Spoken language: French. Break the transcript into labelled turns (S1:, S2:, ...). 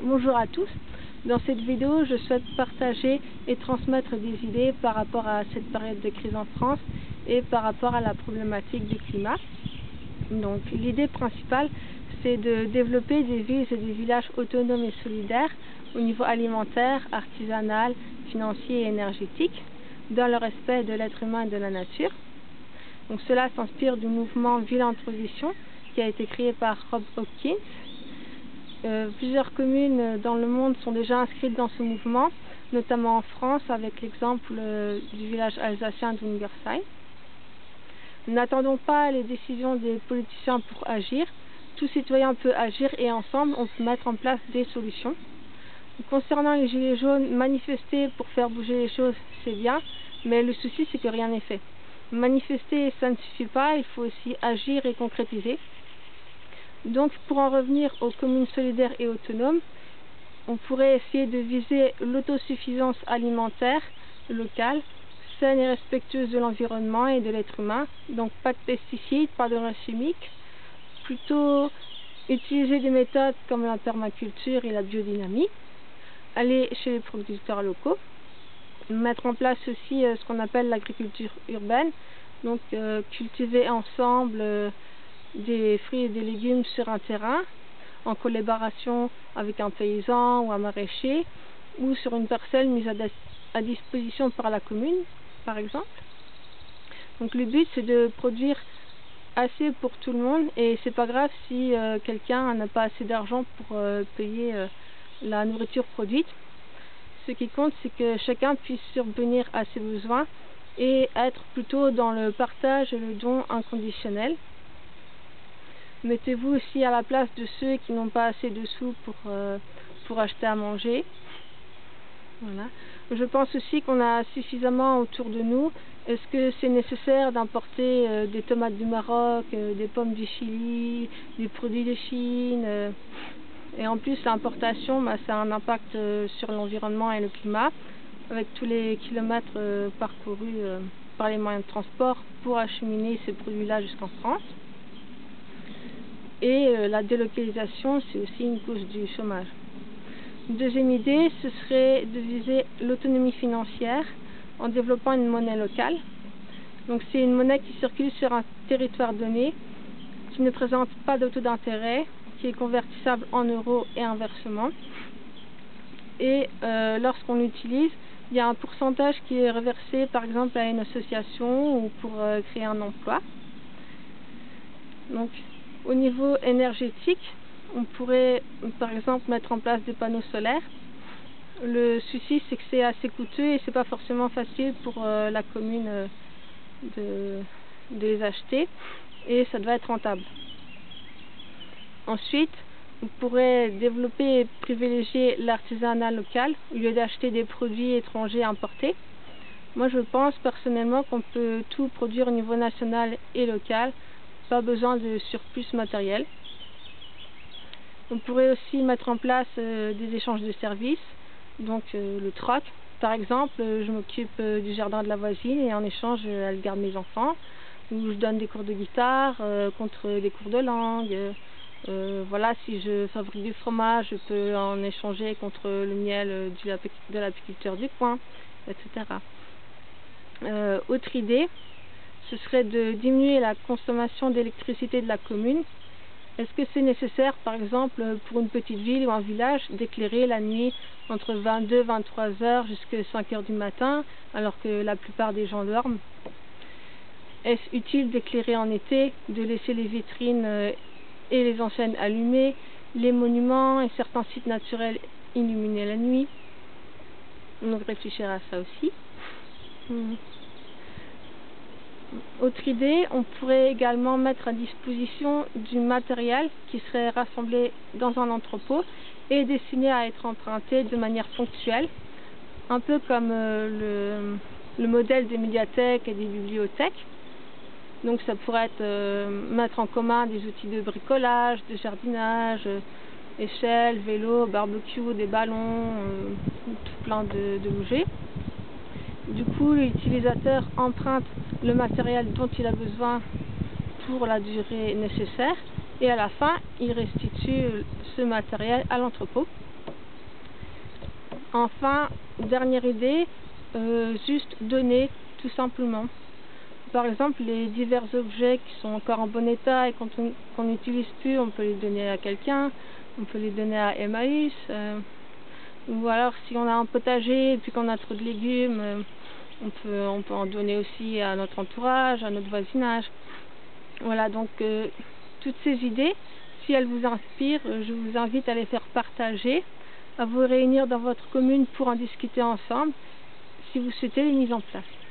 S1: Bonjour à tous. Dans cette vidéo, je souhaite partager et transmettre des idées par rapport à cette période de crise en France et par rapport à la problématique du climat. Donc, l'idée principale, c'est de développer des villes et des villages autonomes et solidaires au niveau alimentaire, artisanal, financier et énergétique, dans le respect de l'être humain et de la nature. Donc, cela s'inspire du mouvement Ville en Transition qui a été créé par Rob Hopkins. Plusieurs communes dans le monde sont déjà inscrites dans ce mouvement, notamment en France avec l'exemple du village alsacien d'Ungersheim. N'attendons pas les décisions des politiciens pour agir. Tout citoyen peut agir et ensemble on peut mettre en place des solutions. Concernant les gilets jaunes, manifester pour faire bouger les choses c'est bien, mais le souci c'est que rien n'est fait. Manifester ça ne suffit pas, il faut aussi agir et concrétiser. Donc, pour en revenir aux communes solidaires et autonomes, on pourrait essayer de viser l'autosuffisance alimentaire locale, saine et respectueuse de l'environnement et de l'être humain. Donc, pas de pesticides, pas d'engrais chimiques. Plutôt utiliser des méthodes comme la permaculture et la biodynamie. Aller chez les producteurs locaux. Mettre en place aussi ce qu'on appelle l'agriculture urbaine. Donc, cultiver ensemble des fruits et des légumes sur un terrain en collaboration avec un paysan ou un maraîcher ou sur une parcelle mise à disposition par la commune par exemple. Donc le but c'est de produire assez pour tout le monde et c'est pas grave si quelqu'un n'a pas assez d'argent pour payer la nourriture produite. Ce qui compte c'est que chacun puisse subvenir à ses besoins et être plutôt dans le partage et le don inconditionnel. Mettez-vous aussi à la place de ceux qui n'ont pas assez de sous pour acheter à manger. Voilà. Je pense aussi qu'on a suffisamment autour de nous. Est-ce que c'est nécessaire d'importer des tomates du Maroc, des pommes du Chili, des produits de Chine et en plus l'importation, ça a un impact sur l'environnement et le climat avec tous les kilomètres parcourus par les moyens de transport pour acheminer ces produits-là jusqu'en France. Et la délocalisation, c'est aussi une cause du chômage. Une deuxième idée, ce serait de viser l'autonomie financière en développant une monnaie locale. Donc c'est une monnaie qui circule sur un territoire donné, qui ne présente pas de taux d'intérêt, qui est convertissable en euros et inversement. Et lorsqu'on l'utilise, il y a un pourcentage qui est reversé par exemple à une association ou pour créer un emploi. Donc, au niveau énergétique, on pourrait par exemple mettre en place des panneaux solaires. Le souci c'est que c'est assez coûteux et c'est pas forcément facile pour la commune de les acheter et ça doit être rentable. Ensuite, on pourrait développer et privilégier l'artisanat local au lieu d'acheter des produits étrangers importés. Moi je pense personnellement qu'on peut tout produire au niveau national et local. Pas besoin de surplus matériel. On pourrait aussi mettre en place des échanges de services, donc le troc. Par exemple, je m'occupe du jardin de la voisine et en échange, elle garde mes enfants. Ou je donne des cours de guitare contre des cours de langue. Voilà, si je fabrique du fromage, je peux en échanger contre le miel de l'apiculteur du coin, etc. Autre idée, ce serait de diminuer la consommation d'électricité de la commune. Est-ce que c'est nécessaire, par exemple, pour une petite ville ou un village, d'éclairer la nuit entre 22 et 23 heures jusqu'à 5 heures du matin, alors que la plupart des gens dorment? Est-ce utile d'éclairer en été, de laisser les vitrines et les enseignes allumées, les monuments et certains sites naturels illuminés la nuit? On réfléchira à ça aussi. Autre idée, on pourrait également mettre à disposition du matériel qui serait rassemblé dans un entrepôt et destiné à être emprunté de manière ponctuelle, un peu comme le modèle des médiathèques et des bibliothèques. Donc ça pourrait être mettre en commun des outils de bricolage, de jardinage, échelles, vélos, barbecue, des ballons, tout plein d'objets. Du coup, l'utilisateur emprunte le matériel dont il a besoin pour la durée nécessaire et à la fin, il restitue ce matériel à l'entrepôt. Enfin, dernière idée, juste donner tout simplement. Par exemple, les divers objets qui sont encore en bon état et qu'on n'utilise plus, on peut les donner à quelqu'un, on peut les donner à Emmaüs, ou alors si on a un potager et puis qu'on a trop de légumes, on peut en donner aussi à notre entourage, à notre voisinage. Voilà, donc toutes ces idées, si elles vous inspirent, je vous invite à les faire partager, à vous réunir dans votre commune pour en discuter ensemble, si vous souhaitez les mises en place.